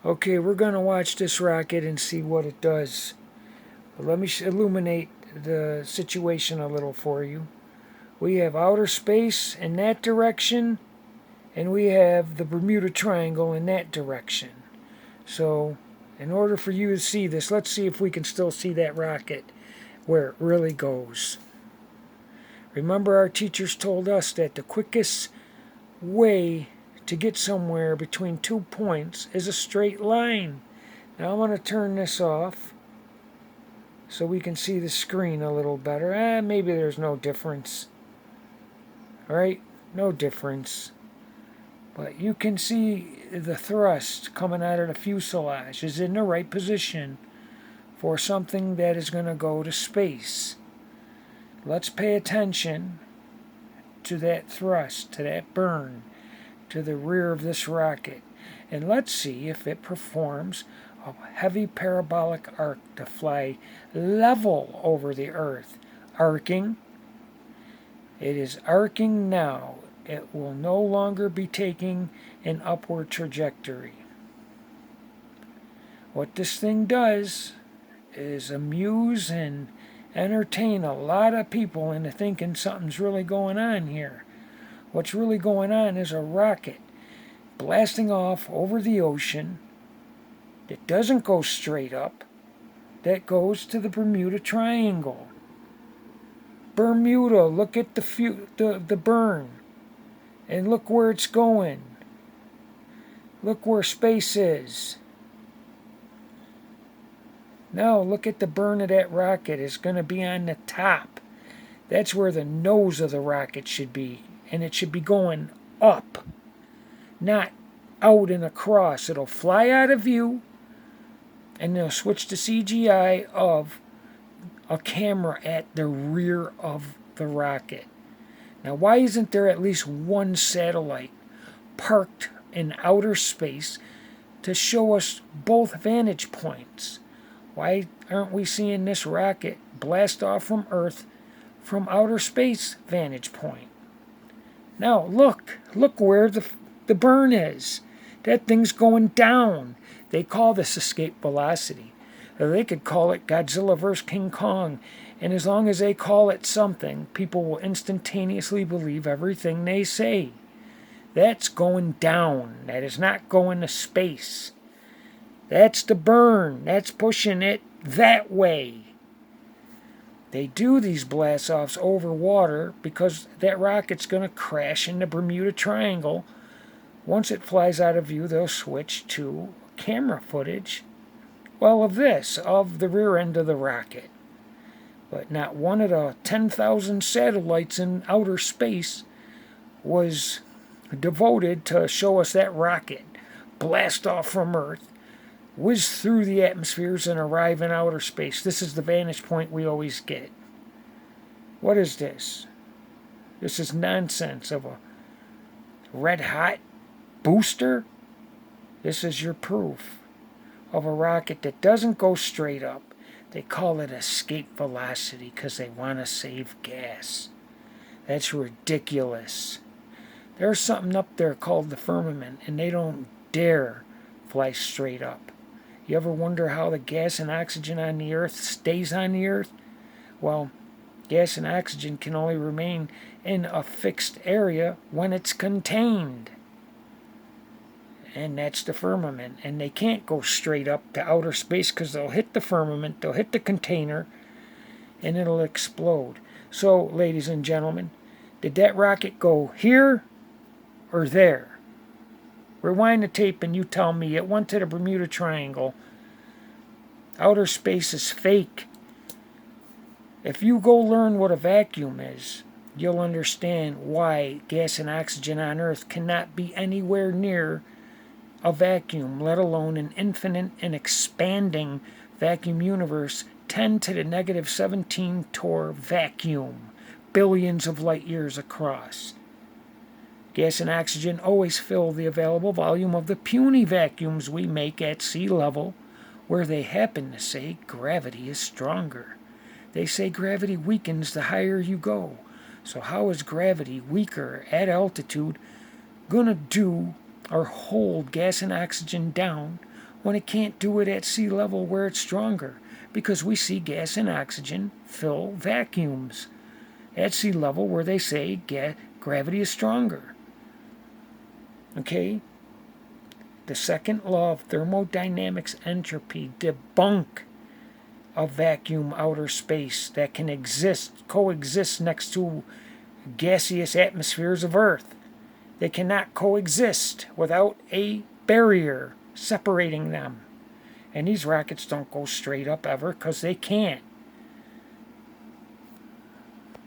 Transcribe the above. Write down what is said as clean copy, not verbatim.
Okay, we're going to watch this rocket and see what it does. But let me illuminate the situation a little for you. We have outer space in that direction, and we have the Bermuda Triangle in that direction. So, in order for you to see this, let's see if we can still see that rocket where it really goes. Remember, our teachers told us that the quickest way to get somewhere between 2 points is a straight line. Now I'm going to turn this off so we can see the screen a little better. Maybe there's no difference. Alright, no difference. But you can see the thrust coming out of the fuselage is in the right position for something that is going to go to space. Let's pay attention to that thrust, to that burn, to the rear of this rocket. And let's see if it performs a heavy parabolic arc to fly level over the Earth. Arcing. It is arcing now. It will no longer be taking an upward trajectory. What this thing does is amuse and entertain a lot of people into thinking something's really going on here. What's really going on is a rocket blasting off over the ocean that doesn't go straight up, that goes to the Bermuda Triangle. Bermuda, look at the burn, and look where it's going. Look where space is. Now look at the burn of that rocket. It's going to be on the top. That's where the nose of the rocket should be, and it should be going up, not out and across. It'll fly out of view, and they'll switch to CGI of a camera at the rear of the rocket. Now, why isn't there at least one satellite parked in outer space to show us both vantage points? Why aren't we seeing this rocket blast off from Earth from outer space vantage point? Now, look where the burn is. That thing's going down. They call this escape velocity. They could call it Godzilla vs. King Kong. And as long as they call it something, people will instantaneously believe everything they say. That's going down. That is not going to space. That's the burn. That's pushing it that way. They do these blast-offs over water because that rocket's going to crash in the Bermuda Triangle. Once it flies out of view, they'll switch to camera footage, well, of the rear end of the rocket. But not one of the 10,000 satellites in outer space was devoted to show us that rocket blast off from Earth, whiz through the atmospheres, and arrive in outer space. This is the vantage point we always get. What is this? This is nonsense of a red-hot booster. This is your proof of a rocket that doesn't go straight up. They call it escape velocity because they want to save gas. That's ridiculous. There's something up there called the firmament, and they don't dare fly straight up. You ever wonder how the gas and oxygen on the Earth stays on the Earth? Well, gas and oxygen can only remain in a fixed area when it's contained. And that's the firmament. And they can't go straight up to outer space because they'll hit the firmament, they'll hit the container, and it'll explode. So, ladies and gentlemen, did that rocket go here or there? Rewind the tape and you tell me. It went to the Bermuda Triangle. Outer space is fake. If you go learn what a vacuum is, you'll understand why gas and oxygen on Earth cannot be anywhere near a vacuum, let alone an infinite and expanding vacuum universe, 10 to the negative 17 torr vacuum, billions of light years across. Gas and oxygen always fill the available volume of the puny vacuums we make at sea level, where they happen to say gravity is stronger. They say gravity weakens the higher you go. So how is gravity weaker at altitude gonna do or hold gas and oxygen down when it can't do it at sea level where it's stronger? Because we see gas and oxygen fill vacuums at sea level where they say gravity is stronger. Okay? The second law of thermodynamics entropy, debunk a vacuum outer space that can coexist next to gaseous atmospheres of Earth. They cannot coexist without a barrier separating them. And these rockets don't go straight up ever because they can't.